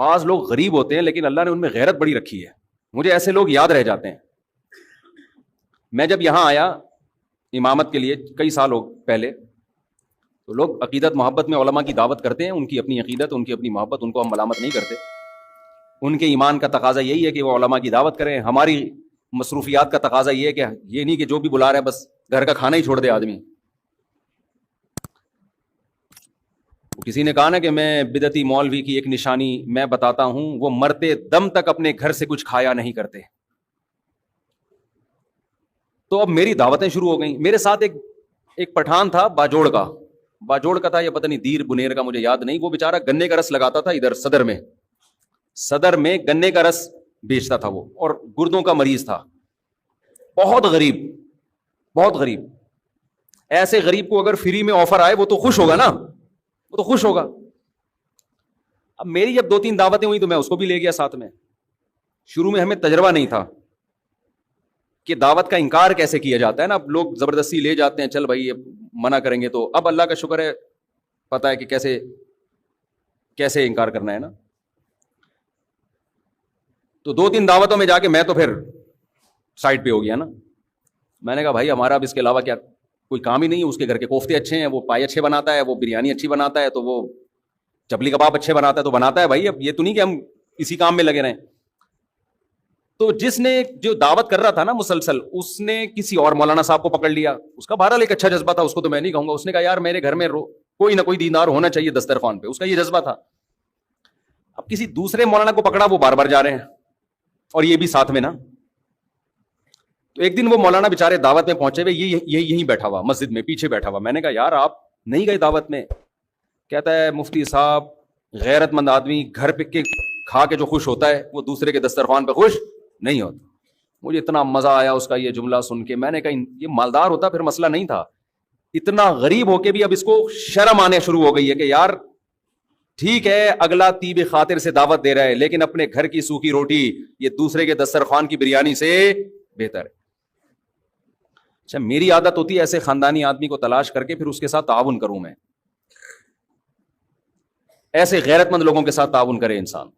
بعض لوگ غریب ہوتے ہیں لیکن اللہ نے ان میں غیرت بڑی رکھی ہے. مجھے ایسے لوگ یاد رہ جاتے ہیں. میں جب یہاں آیا امامت کے لیے کئی سال ہو پہلے، تو لوگ عقیدت محبت میں علماء کی دعوت کرتے ہیں، ان کی اپنی عقیدت، ان کی اپنی محبت، ان کو ہم ملامت نہیں کرتے. ان کے ایمان کا تقاضا یہی ہے کہ وہ علماء کی دعوت کریں. ہماری مصروفیات کا تقاضا یہ ہے کہ یہ نہیں کہ جو بھی بلا رہا ہے بس گھر کا کھانا ہی چھوڑ دے آدمی. کسی نے کہا نا کہ میں بدعتی مولوی کی ایک نشانی میں بتاتا ہوں، وہ مرتے دم تک اپنے گھر سے کچھ کھایا نہیں کرتے. تو اب میری دعوتیں شروع ہو گئیں. میرے ساتھ ایک پٹھان تھا باجوڑ کا تھا، یا پتہ نہیں دیر بنیر کا، مجھے یاد نہیں. وہ بیچارہ گنے کا رس لگاتا تھا ادھر صدر میں گنے کا رس بیچتا تھا وہ، اور گردوں کا مریض تھا. بہت غریب. ایسے غریب کو اگر فری میں آفر آئے وہ تو خوش ہوگا نا، وہ تو خوش ہوگا. اب میری جب 2-3 دعوتیں ہوئی تو میں اس کو بھی لے گیا ساتھ میں. شروع میں ہمیں تجربہ نہیں تھا کہ دعوت کا انکار کیسے کیا جاتا ہے نا. اب لوگ زبردستی لے جاتے ہیں، چل بھائی منع کریں گے. تو اب اللہ کا شکر ہے پتہ ہے کہ کیسے انکار کرنا ہے نا. تو 2-3 دعوتوں میں جا کے میں تو پھر سائڈ پہ ہو گیا نا. میں نے کہا بھائی ہمارا اب اس کے علاوہ کیا کوئی کام ہی نہیں ہے. اس کے گھر کے کوفتے اچھے ہیں، وہ پائے اچھے بناتا ہے، وہ بریانی اچھی بناتا ہے، تو وہ چپلی کباب اچھے بناتا ہے تو بناتا ہے بھائی. اب یہ تو نہیں کہ ہم اسی کام میں لگے رہیں. تو جس نے جو دعوت کر رہا تھا نا مسلسل، اس نے کسی اور مولانا صاحب کو پکڑ لیا. اس کا بہرحال ایک اچھا جذبہ تھا، اس کو تو میں نہیں کہوں گا. اس نے کہا یار میرے گھر میں کوئی نہ کوئی دیندار ہونا چاہیے دسترخوان پہ. اس کا یہ جذبہ تھا. اب کسی دوسرے مولانا کو پکڑا، وہ بار بار جا رہے ہیں اور یہ بھی ساتھ میں نا. تو ایک دن وہ مولانا بےچارے دعوت میں پہنچے ہوئے، یہیں بیٹھا ہوا مسجد میں پیچھے بیٹھا ہوا. میں نے کہا یار آپ نہیں گئے دعوت میں؟ کہتا ہے مفتی صاحب غیرت مند آدمی گھر پہ کے کھا کے جو خوش ہوتا ہے وہ دوسرے کے دسترخوان پہ خوش نہیں ہوتا. مجھے اتنا مزہ آیا اس کا یہ جملہ سن کے. میں نے کہا یہ مالدار ہوتا پھر مسئلہ نہیں تھا. اتنا غریب ہو کے بھی اب اس کو شرم آنے شروع ہو گئی ہے کہ یار ٹھیک ہے اگلا طیب خاطر سے دعوت دے رہا ہے، لیکن اپنے گھر کی سوکھی روٹی یہ دوسرے کے دسترخوان کی بریانی سے بہتر ہے. اچھا میری عادت ہوتی ہے ایسے خاندانی آدمی کو تلاش کر کے پھر اس کے ساتھ تعاون کروں. میں ایسے غیرت مند لوگوں کے ساتھ تعاون کرے انسان.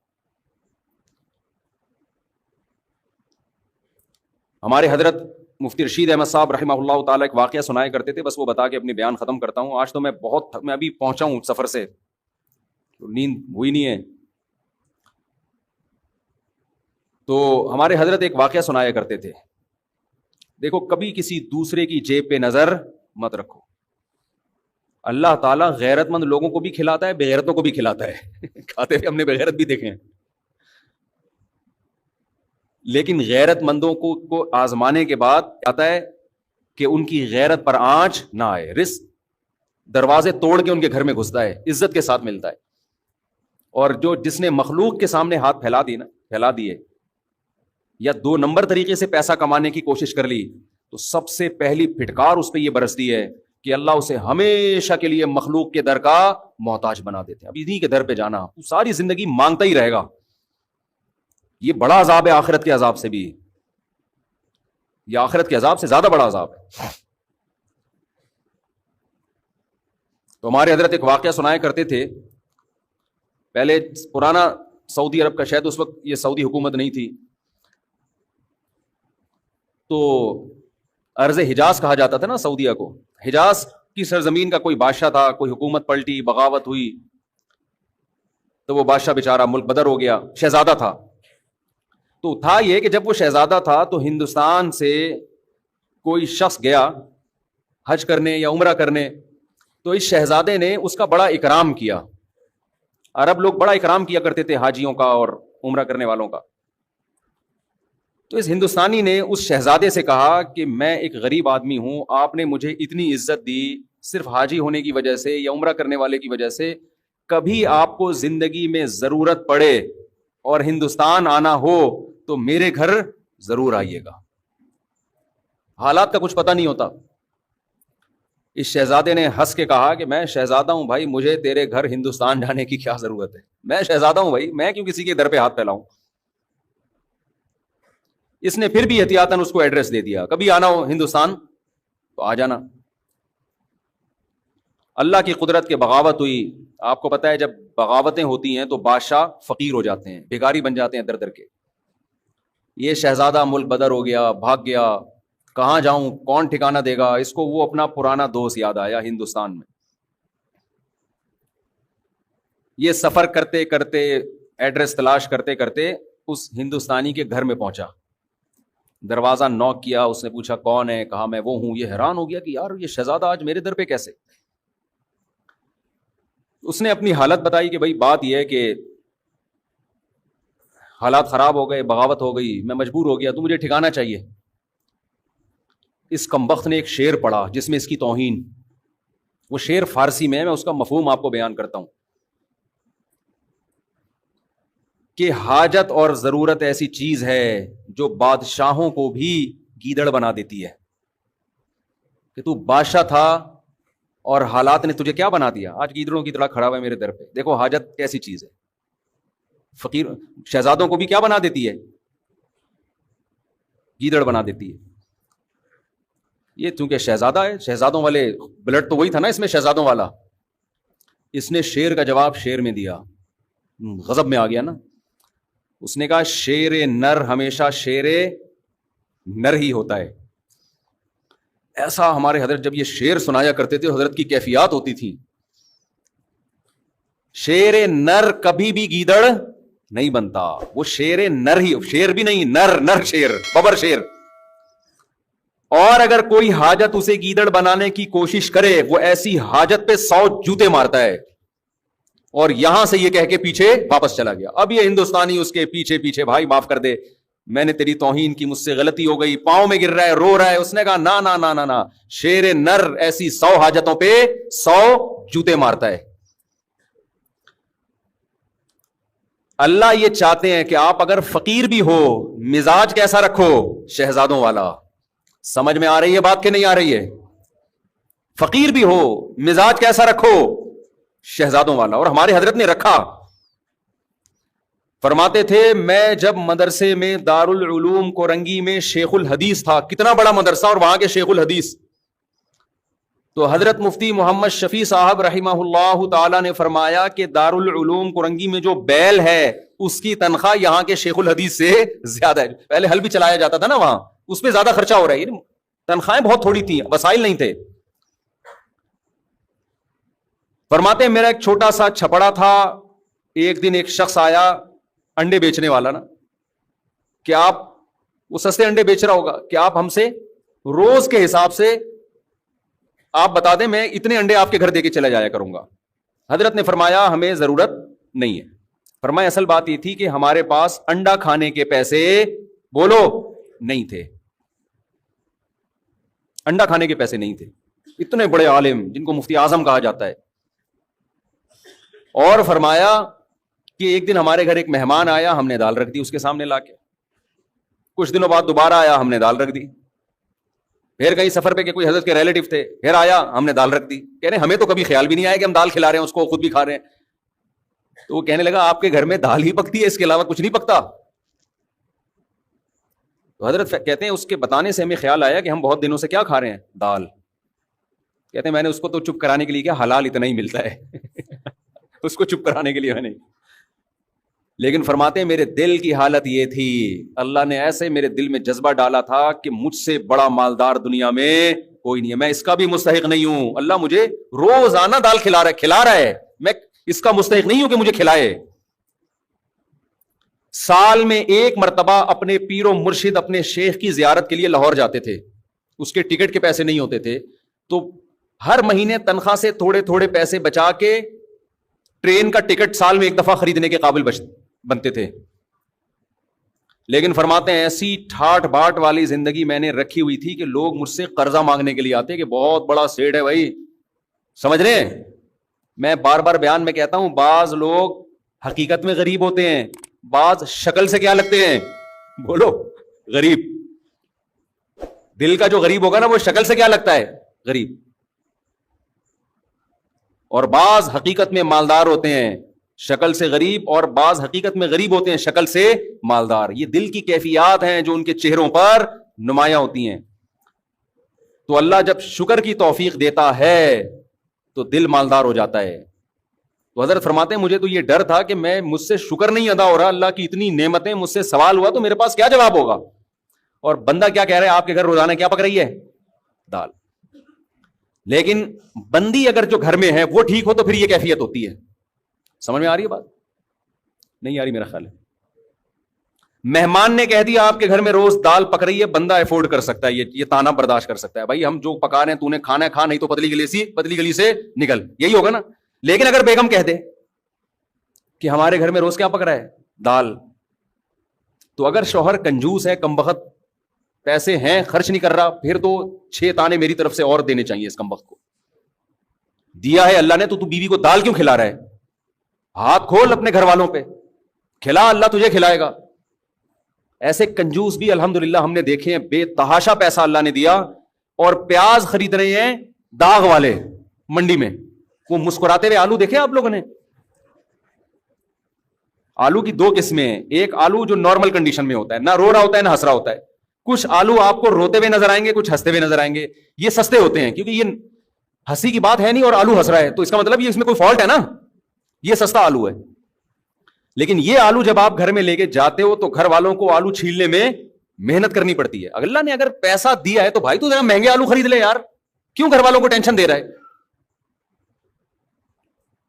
ہمارے حضرت مفتی رشید احمد صاحب رحمہ اللہ تعالیٰ ایک واقعہ سنایا کرتے تھے، بس وہ بتا کے اپنی بیان ختم کرتا ہوں. آج تو میں ابھی پہنچا ہوں سفر سے، نیند ہوئی نہیں ہے. تو ہمارے حضرت ایک واقعہ سنایا کرتے تھے. دیکھو کبھی کسی دوسرے کی جیب پہ نظر مت رکھو. اللہ تعالیٰ غیرت مند لوگوں کو بھی کھلاتا ہے، بے غیرتوں کو بھی کھلاتا ہے. کھاتے ہوئے ہم نے بے غیرت بھی دیکھے ہیں. لیکن غیرت مندوں کو آزمانے کے بعد آتا ہے کہ ان کی غیرت پر آنچ نہ آئے. رزق دروازے توڑ کے ان کے گھر میں گھستا ہے، عزت کے ساتھ ملتا ہے. اور جس نے مخلوق کے سامنے ہاتھ پھیلا دیے یا 2 نمبر طریقے سے پیسہ کمانے کی کوشش کر لی، تو سب سے پہلی پھٹکار اس پہ یہ برستی ہے کہ اللہ اسے ہمیشہ کے لیے مخلوق کے در کا محتاج بنا دیتے ہیں. اب انہیں کے در پہ جانا، تو ساری زندگی مانگتا ہی رہے گا. یہ بڑا عذاب ہے آخرت کے عذاب سے بھی. یہ آخرت کے عذاب سے زیادہ بڑا عذاب ہے. تو ہمارے حضرت ایک واقعہ سنایا کرتے تھے. پہلے پرانا سعودی عرب کا، شاید اس وقت یہ سعودی حکومت نہیں تھی، تو ارض حجاز کہا جاتا تھا نا سعودیہ کو. حجاز کی سرزمین کا کوئی بادشاہ تھا، کوئی حکومت پلٹی، بغاوت ہوئی، تو وہ بادشاہ بیچارہ ملک بدر ہو گیا. شہزادہ تھا. تو تھا یہ کہ جب وہ شہزادہ تھا تو ہندوستان سے کوئی شخص گیا حج کرنے یا عمرہ کرنے، تو اس شہزادے نے اس کا بڑا اکرام کیا. عرب لوگ بڑا اکرام کیا کرتے تھے حاجیوں کا اور عمرہ کرنے والوں کا. تو اس ہندوستانی نے اس شہزادے سے کہا کہ میں ایک غریب آدمی ہوں، آپ نے مجھے اتنی عزت دی صرف حاجی ہونے کی وجہ سے یا عمرہ کرنے والے کی وجہ سے. کبھی آپ کو زندگی میں ضرورت پڑے اور ہندوستان آنا ہو تو میرے گھر ضرور آئیے گا. حالات کا کچھ پتہ نہیں ہوتا. اس شہزادے نے ہنس کے کہا کہ میں شہزادہ ہوں بھائی، مجھے تیرے گھر ہندوستان جانے کی کیا ضرورت ہے. میں شہزادہ ہوں بھائی، میں کیوں کسی کے در پہ ہاتھ پھیلاؤں. اس نے پھر بھی احتیاطاً اس کو ایڈریس دے دیا، کبھی آنا ہو ہندوستان تو آ جانا. اللہ کی قدرت کے بغاوت ہوئی. آپ کو پتہ ہے جب بغاوتیں ہوتی ہیں تو بادشاہ فقیر ہو جاتے ہیں, بھکاری بن جاتے ہیں در در کے. یہ شہزادہ ملک بدر ہو گیا, بھاگ گیا, کہاں جاؤں, کون ٹھکانہ دے گا اس کو. وہ اپنا پرانا دوست یاد آیا ہندوستان میں. یہ سفر کرتے کرتے, ایڈریس تلاش کرتے کرتے اس ہندوستانی کے گھر میں پہنچا. دروازہ نوک کیا, اس نے پوچھا کون ہے, کہا میں وہ ہوں. یہ حیران ہو گیا کہ یار یہ شہزادہ آج میرے در پہ کیسے. اس نے اپنی حالت بتائی کہ بھائی بات یہ ہے کہ حالات خراب ہو گئے, بغاوت ہو گئی, میں مجبور ہو گیا, تو مجھے ٹھکانہ چاہیے. اس کمبخت نے ایک شعر پڑھا جس میں اس کی توہین. وہ شعر فارسی میں اس کا مفہوم آپ کو بیان کرتا ہوں کہ حاجت اور ضرورت ایسی چیز ہے جو بادشاہوں کو بھی گیدڑ بنا دیتی ہے. کہ تو بادشاہ تھا اور حالات نے تجھے کیا بنا دیا, آج گیدڑوں کی طرح کھڑا ہوا ہے میرے در پہ. دیکھو حاجت کیسی چیز ہے. فقیر شہزادوں کو بھی کیا بنا دیتی ہے, گیدڑ بنا دیتی ہے. یہ چونکہ شہزادہ ہے, شہزادوں والے بلڈ تو وہی تھا نا اس میں, شہزادوں والا. اس نے شیر کا جواب شیر میں دیا, غضب میں آ گیا نا. اس نے کہا شیر نر ہمیشہ شیر نر ہی ہوتا ہے. ایسا ہمارے حضرت جب یہ شعر سنایا کرتے تھے حضرت کی کیفیات ہوتی تھی. شیر نر کبھی بھی گیدڑ نہیں بنتا, وہ شیر نر ہی, شیر بھی نہیں, نر نر شیر, ببر شیر. اور اگر کوئی حاجت اسے گیدڑ بنانے کی کوشش کرے وہ ایسی حاجت پہ 100 جوتے مارتا ہے. اور یہاں سے یہ کہہ کے پیچھے واپس چلا گیا. اب یہ ہندوستانی اس کے پیچھے پیچھے, بھائی معاف کر دے, میں نے تیری توہین کی, مجھ سے غلطی ہو گئی, پاؤں میں گر رہا ہے, رو رہا ہے. اس نے کہا نا نا نا نا نا, شیر نر ایسی 100 حاجتوں پہ 100 جوتے مارتا ہے. اللہ یہ چاہتے ہیں کہ آپ اگر فقیر بھی ہو مزاج کیسا رکھو, شہزادوں والا. سمجھ میں آ رہی ہے بات کہ نہیں آ رہی ہے؟ فقیر بھی ہو مزاج کیسا رکھو, شہزادوں والا. اور ہمارے حضرت نے رکھا. فرماتے تھے میں جب مدرسے میں دارالعلوم کورنگی میں شیخ الحدیث تھا, کتنا بڑا مدرسہ اور وہاں کے شیخ الحدیث, تو حضرت مفتی محمد شفیع صاحب رحمہ اللہ تعالی نے فرمایا کہ دارالعلوم کورنگی میں جو بیل ہے اس کی تنخواہ یہاں کے شیخ الحدیث سے زیادہ ہے. پہلے حل بھی چلایا جاتا تھا نا وہاں, اس پہ زیادہ خرچہ ہو رہا ہے. تنخواہیں بہت تھوڑی تھیں, وسائل نہیں تھے. فرماتے ہیں میرا ایک چھوٹا سا چھپڑا تھا. ایک دن ایک شخص آیا, انڈے بیچنے والا نا, کہ آپ, وہ سستے انڈے بیچ رہا ہوگا, کہ آپ ہم سے روز کے حساب سے آپ بتا دیں, میں اتنے انڈے آپ کے گھر دے کے چلا جایا کروں گا. حضرت نے فرمایا ہمیں ضرورت نہیں ہے. فرمایا اصل بات یہ تھی کہ ہمارے پاس انڈا کھانے کے پیسے بولو نہیں تھے, انڈا کھانے کے پیسے نہیں تھے. اتنے بڑے عالم جن کو مفتی اعظم کہا جاتا ہے. اور فرمایا کہ ایک دن ہمارے گھر ایک مہمان آیا, ہم نے دال رکھ دی اس کے سامنے لا کے. کچھ دنوں بعد دوبارہ آیا, ہم نے دال رکھ دی. پھر کہیں سفر پہ کہ کوئی حضرت کے ریلیٹو تھے, پھر آیا, ہم نے دال رکھ دی. کہہ رہے ہمیں تو کبھی خیال بھی نہیں آیا کہ ہم دال کھلا رہے ہیں اس کو, خود بھی کھا رہے ہیں. تو وہ کہنے لگا آپ کے گھر میں دال ہی پکتی ہے, اس کے علاوہ کچھ نہیں پکتا. تو حضرت کہتے ہیں اس کے بتانے سے ہمیں خیال آیا کہ ہم بہت دنوں سے کیا کھا رہے ہیں, دال. کہتے ہیں میں نے اس کو تو چپ کرانے کے لیے کیا, حلال اتنا ہی ملتا ہے اس کو چپ کرانے کے لیے میں نہیں. لیکن فرماتے ہیں میرے دل کی حالت یہ تھی, اللہ نے ایسے میرے دل میں جذبہ ڈالا تھا کہ مجھ سے بڑا مالدار دنیا میں کوئی نہیں ہے, میں اس کا بھی مستحق نہیں ہوں. اللہ مجھے روزانہ دال کھلا رہا ہے, میں اس کا مستحق نہیں ہوں کہ مجھے کھلائے. سال میں ایک مرتبہ اپنے پیر و مرشد اپنے شیخ کی زیارت کے لیے لاہور جاتے تھے. اس کے ٹکٹ کے پیسے نہیں ہوتے تھے, تو ہر مہینے تنخواہ سے تھوڑے تھوڑے پیسے بچا کے ٹرین کا ٹکٹ سال میں ایک دفعہ خریدنے کے قابل بنتے تھے. لیکن فرماتے ہیں ایسی ٹھاٹ باٹ والی زندگی میں نے رکھی ہوئی تھی کہ لوگ مجھ سے قرضہ مانگنے کے لیے آتے کہ بہت بڑا سیٹ ہے بھائی, سمجھ رہے ہیں. میں بار بار بیان میں کہتا ہوں, بعض لوگ حقیقت میں غریب ہوتے ہیں, بعض شکل سے کیا لگتے ہیں, بولو غریب. دل کا جو غریب ہوگا نا وہ شکل سے کیا لگتا ہے, غریب. اور بعض حقیقت میں مالدار ہوتے ہیں, شکل سے غریب, اور بعض حقیقت میں غریب ہوتے ہیں, شکل سے مالدار. یہ دل کی کیفیات ہیں جو ان کے چہروں پر نمایاں ہوتی ہیں. تو اللہ جب شکر کی توفیق دیتا ہے تو دل مالدار ہو جاتا ہے. تو حضرت فرماتے ہیں مجھے تو یہ ڈر تھا کہ میں مجھ سے شکر نہیں ادا ہو رہا, اللہ کی اتنی نعمتیں, مجھ سے سوال ہوا تو میرے پاس کیا جواب ہوگا. اور بندہ کیا کہہ رہا ہے, آپ کے گھر روزانہ کیا پک رہی ہے, دال. لیکن بندی اگر جو گھر میں ہے وہ ٹھیک ہو تو پھر یہ کیفیت ہوتی ہے. سمجھ میں آ رہی ہے بات؟ نہیں آ رہی میرا خیال ہے. مہمان نے کہہ دیا آپ کے گھر میں روز دال پک رہی ہے, بندہ افورڈ کر سکتا ہے, یہ تانا برداشت کر سکتا ہے, بھائی ہم جو پکا رہے ہیں تو نے کھانا ہے کھا, نہیں تو پتلی گلی سے نکل, یہی ہوگا نا. لیکن اگر بیگم کہہ دے کہ ہمارے گھر میں روز کیا پک رہا ہے, دال, تو اگر شوہر کنجوس ہے, کم بخت پیسے ہیں, خرچ نہیں کر رہا, پھر تو 6 تانے میری طرف سے اور دینے چاہیے اس کم بخت کو. دیا ہے اللہ نے تو بیوی کو دال کیوں کھلا رہا ہے؟ ہاتھ کھول اپنے گھر والوں پہ, کھلا, اللہ تجھے کھلائے گا. ایسے کنجوس بھی الحمدللہ ہم نے دیکھے ہیں, بے تحاشا پیسہ اللہ نے دیا, اور پیاز خرید رہے ہیں داغ والے منڈی میں, وہ مسکراتے ہوئے آلو دیکھے آپ لوگوں نے؟ آلو کی 2 قسمیں ہیں, ایک آلو جو نارمل کنڈیشن میں ہوتا ہے, نہ رو رہا ہوتا ہے نہ ہنس رہا ہوتا ہے. کچھ آلو آپ کو روتے ہوئے نظر آئیں گے, کچھ ہنستے ہوئے نظر آئیں گے. یہ سستے ہوتے ہیں کیونکہ یہ ہنسی کی بات ہے نہیں اور آلو ہنس رہا ہے, تو اس کا مطلب یہ اس میں کوئی فالٹ ہے نا, یہ سستا آلو ہے. لیکن یہ آلو جب آپ گھر میں لے کے جاتے ہو تو گھر والوں کو آلو چھیلنے میں محنت کرنی پڑتی ہے. اللہ نے اگر پیسہ دیا ہے تو بھائی تو ذرا مہنگے آلو خرید لے یار, کیوں گھر والوں کو ٹینشن دے رہا ہے؟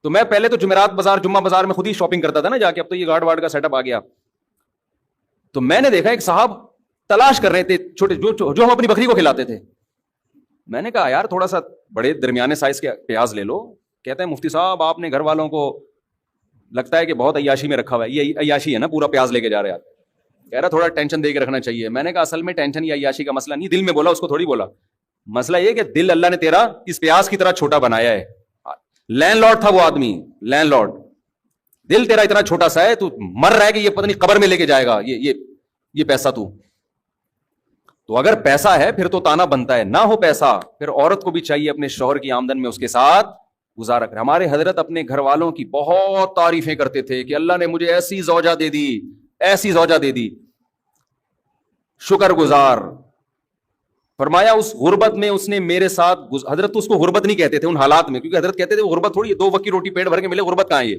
تو میں پہلے تو جمعرات بازار, جمعہ بازار میں خود ہی شاپنگ کرتا تھا نا جا کے, اب تو یہ گارڈ وارڈ کا سیٹ اپ آ گیا. تو میں نے دیکھا ایک صاحب تلاش کر رہے تھے چھوٹے جو ہم اپنی بکری کو کھلاتے تھے. میں نے کہا یار تھوڑا سا بڑے درمیانے سائز کے پیاز لے لو. کہتے ہیں مفتی صاحب آپ نے گھر والوں کو لگتا ہے کہ بہت عیاشی میں رکھا ہوا ہے. یہ عیاشی ہے نا, پورا پیاز لے کے جا رہے آپ. کہہ رہا تھوڑا ٹینشن دے کے رکھنا چاہیے. میں نے کہا اصل میں ٹینشن یا عیاشی کا مسئلہ نہیں, دل میں بولا, اس کو تھوڑی بولا. مسئلہ یہ کہ دل اللہ نے تیرا اس پیاز کی طرح چھوٹا بنایا ہے. لینڈ لارڈ تھا وہ آدمی, لینڈ لارڈ, دل تیرا اتنا چھوٹا سا ہے, تو مر رہا ہے کہ یہ پتہ نہیں قبر میں لے کے جائے گا یہ پیسہ تو اگر پیسہ ہے پھر تو تانا بنتا ہے, نہ ہو پیسہ پھر عورت کو بھی چاہیے اپنے شوہر کی آمدن میں اس کے ساتھ گزارا کرے. ہمارے حضرت اپنے گھر والوں کی بہت تعریفیں کرتے تھے کہ اللہ نے مجھے ایسی زوجہ دے دی, ایسی زوجہ دے دی, شکر گزار. فرمایا اس غربت میں اس نے میرے ساتھ, حضرت اس کو غربت نہیں کہتے تھے ان حالات میں, کیونکہ حضرت کہتے تھے وہ غربت تھوڑی ہے, 2 وقت کی روٹی پیٹ بھر کے ملے, غربت کہاں ہے یہ.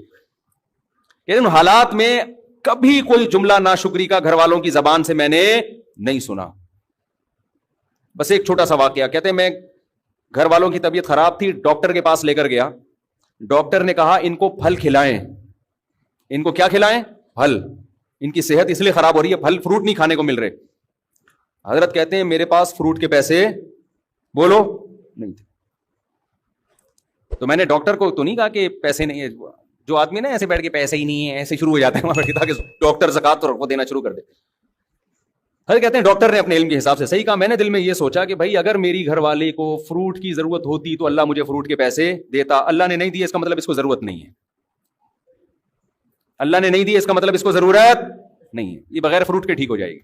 لیکن ان حالات میں کبھی کوئی جملہ ناشکری کا گھر والوں کی زبان سے میں نے نہیں سنا. بس ایک چھوٹا سا واقعہ, کہتے ہیں میں گھر والوں کی طبیعت خراب تھی, ڈاکٹر کے پاس لے کر گیا. ڈاکٹر نے کہا ان کو پھل کھلائیں. ان کو کیا کھلائیں؟ پھل. ان کی صحت اس لیے خراب ہو رہی ہے, پھل فروٹ نہیں کھانے کو مل رہے. حضرت کہتے ہیں میرے پاس فروٹ کے پیسے بولو نہیں تھے. تو میں نے ڈاکٹر کو تو نہیں کہا کہ پیسے نہیں ہے, جو آدمی نا ایسے بیٹھ کے پیسے ہی نہیں ہے ایسے شروع ہو جاتے ہیں وہاں بیٹھ کے, تاکہ ڈاکٹر زکات تو کو دینا شروع کر دے. حضرت کہتے ہیں ڈاکٹر نے اپنے علم کے حساب سے صحیح کہا. میں نے دل میں یہ سوچا کہ بھائی اگر میری گھر والے کو فروٹ کی ضرورت ہوتی تو اللہ مجھے فروٹ کے پیسے دیتا. اللہ نے نہیں دیے, اس کا مطلب اس کو ضرورت نہیں ہے. اللہ نے نہیں دیے, اس کا مطلب اس کو ضرورت نہیں ہے. یہ بغیر فروٹ کے ٹھیک ہو جائے گی.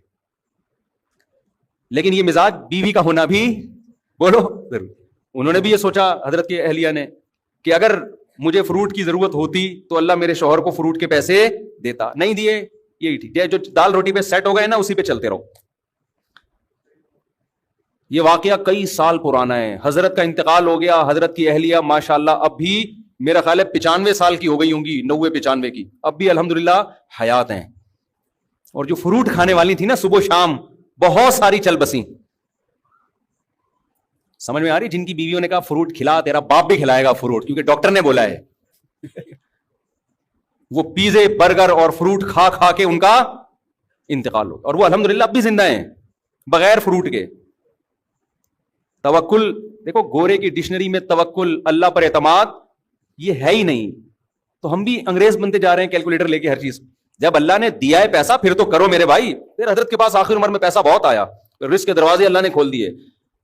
لیکن یہ مزاج بیوی کا ہونا بھی بولو ضرور. انہوں نے بھی یہ سوچا حضرت کے اہلیہ نے کہ اگر مجھے فروٹ کی ضرورت ہوتی تو اللہ میرے شوہر کو فروٹ کے پیسے دیتا. نہیں دیے, یہی ٹھیک ہے, جو دال روٹی پہ سیٹ ہو گئے نا اسی پہ چلتے رہو. یہ واقعہ کئی سال پرانا ہے. حضرت کا انتقال ہو گیا. حضرت کی اہلیہ ماشاءاللہ اب بھی میرا خیال ہے 95 سال کی ہو گئی ہوں گی, 90-95 کی, اب بھی الحمدللہ حیات ہیں. اور جو فروٹ کھانے والی تھی نا صبح شام, بہت ساری چل بسیں. سمجھ میں آ رہی, جن کی بیویوں نے کہا فروٹ کھلا, تیرا باپ بھی کھلائے گا فروٹ, کیونکہ ڈاکٹر نے بولا ہے. وہ پیزے برگر اور فروٹ کھا کھا کے ان کا انتقال ہو, اور وہ الحمدللہ اب بھی زندہ ہیں بغیر فروٹ کے. توکل دیکھو, گورے کی ڈکشنری میں توکل, اللہ پر اعتماد, یہ ہے ہی نہیں. تو ہم بھی انگریز بنتے جا رہے ہیں, کیلکولیٹر لے کے ہر چیز. جب اللہ نے دیا ہے پیسہ پھر تو کرو میرے بھائی. پھر حضرت کے پاس آخر عمر میں پیسہ بہت آیا, رزق کے دروازے اللہ نے کھول دیے.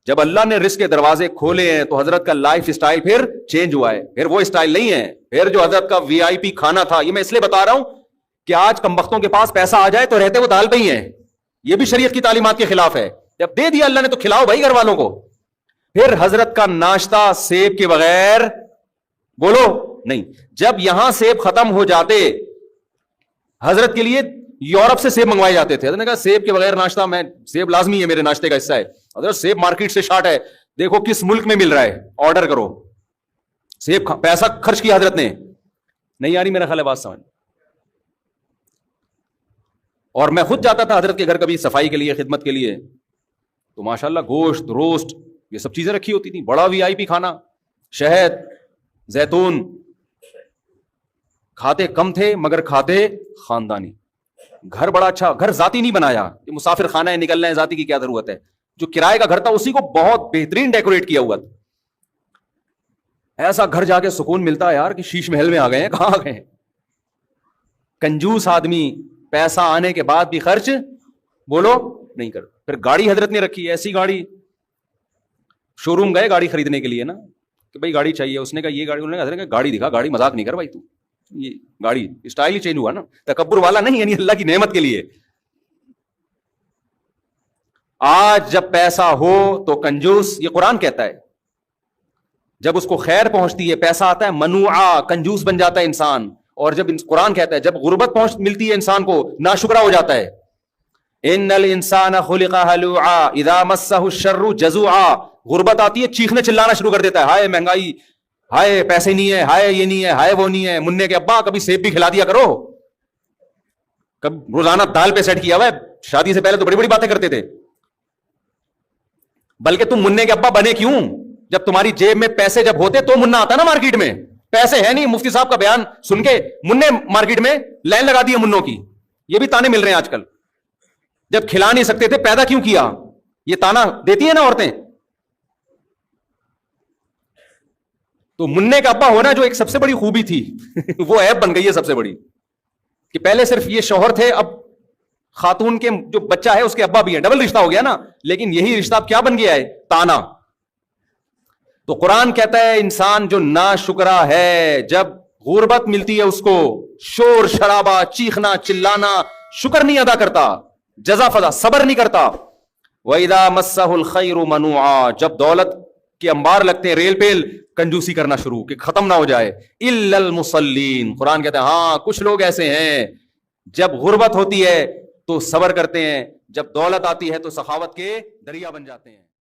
جب اللہ نے رزق کے دروازے کھولے ہیں تو حضرت کا لائف اسٹائل پھر چینج ہوا ہے. پھر وہ اسٹائل نہیں ہے, پھر جو حضرت کا VIP کھانا تھا. یہ میں اس لیے بتا رہا ہوں کہ آج کمبختوں کے پاس پیسہ آ جائے تو رہتے وہ دال پہ ہی ہیں. یہ بھی شریعت کی تعلیمات کے خلاف ہے. جب دے دیا اللہ نے تو کھلاؤ بھائی گھر والوں کو. پھر حضرت کا ناشتہ سیب کے بغیر بولو نہیں. جب یہاں سیب ختم ہو جاتے, حضرت کے لیے یورپ سے سیب منگوائے جاتے تھے. حضرت نے کہا سیب کے بغیر ناشتہ, میں سیب لازمی ہے میرے ناشتے کا حصہ ہے. حضرت سیب مارکیٹ سے شارٹ ہے, دیکھو کس ملک میں مل رہا ہے, آرڈر کرو. سیب پیسہ خرچ کیا حضرت نے. نہیں آ رہی میرا خیال ہے بات سمجھ. اور میں خود جاتا تھا حضرت کے گھر کبھی صفائی کے لیے, خدمت کے لیے, تو ماشاءاللہ گوشت, روسٹ, یہ سب چیزیں رکھی ہوتی تھیں, بڑا وی آئی پی کھانا, شہد, زیتون. کھاتے کم تھے مگر کھاتے خاندانی. گھر بڑا اچھا, گھر ذاتی نہیں بنایا, یہ مسافر خانہ ہے, نکلنا ہے, ذاتی کی کیا ضرورت ہے. جو کرائے کا گھر تھا اسی کو بہت بہترین ڈیکوریٹ کیا ہوا تھا. ایسا گھر جا کے سکون ملتا ہے یار کہ شیش محل میں آ گئے ہیں. کہاں آ گئے ہیں؟ کنجوس آدمی پیسہ آنے کے بعد بھی خرچ بولو نہیں کرتا. پھر گاڑی حضرت نے رکھی, ایسی گاڑی, شو روم گئے گاڑی خریدنے کے لیے نا, کہ بھائی گاڑی چاہیے. اس نے کہا یہ گاڑی, انہوں نے کہا حضرت کہ گاڑی دکھا. گاڑی مذاق نہیں کر بھائی تو, یہ گاڑی اسٹائل ہی چینج ہوا نا, تکبر والا نہیں, یعنی اللہ کی نعمت کے لیے. آج جب پیسہ ہو تو کنجوس, یہ قرآن کہتا ہے, جب اس کو خیر پہنچتی ہے, پیسہ آتا ہے, منوعا, کنجوس بن جاتا ہے انسان. اور جب قرآن کہتا ہے جب غربت ملتی ہے انسان کو, ناشکرا ہو جاتا ہے. ان الانسان خلق ہلوعا اذا مسہ الشر جزوعا. غربت آتی ہے, چیخنے چلانا شروع کر دیتا ہے, ہائے مہنگائی, ہائے پیسے نہیں ہے, ہائے یہ نہیں ہے, ہائے وہ نہیں ہے. منع کے ابا کبھی سیب بھی کھلا دیا کرو, کبھی روزانہ دال پہ سیٹ کیا ہوا ہے. شادی سے پہلے تو بڑی بڑی باتیں کرتے تھے. بلکہ تم منع کے ابا بنے کیوں؟ جب تمہاری جیب میں پیسے جب ہوتے تو منع آتا نا مارکیٹ میں. پیسے ہے نہیں, مفتی صاحب کا بیان سن کے منع مارکیٹ میں لائن لگا دی ہے منوں کی. یہ بھی تانے مل رہے ہیں آج کل. جب کھلا نہیں سکتے تھے پیدا کیوں کیا, یہ تانا دیتی ہیں نا عورتیں. تو منع کا ابا ہونا جو ایک سب سے بڑی خوبی تھی وہ عیب بن گئی ہے سب سے بڑی, کہ پہلے صرف یہ شوہر تھے, اب خاتون کے جو بچہ ہے اس کے ابا بھی ہے, ڈبل رشتہ ہو گیا نا. لیکن یہی رشتہ اب کیا بن گیا ہے, تانا. تو قرآن کہتا ہے انسان جو ناشکرا ہے, جب غربت ملتی ہے اس کو شور شرابہ, چیخنا چلانا, شکر نہیں ادا کرتا, جزا فضا صبر نہیں کرتا. وَإِذَا مَسَّهُ الْخَيْرُ مَنُوعًا, جب دولت کے انبار لگتے ہیں, ریل پیل, کنجوسی کرنا شروع, کہ ختم نہ ہو جائے. إِلَّا الْمُصَلِّينَ, قرآن کہتا ہے ہاں کچھ لوگ ایسے ہیں جب غربت ہوتی ہے تو صبر کرتے ہیں, جب دولت آتی ہے تو سخاوت کے دریا بن جاتے ہیں.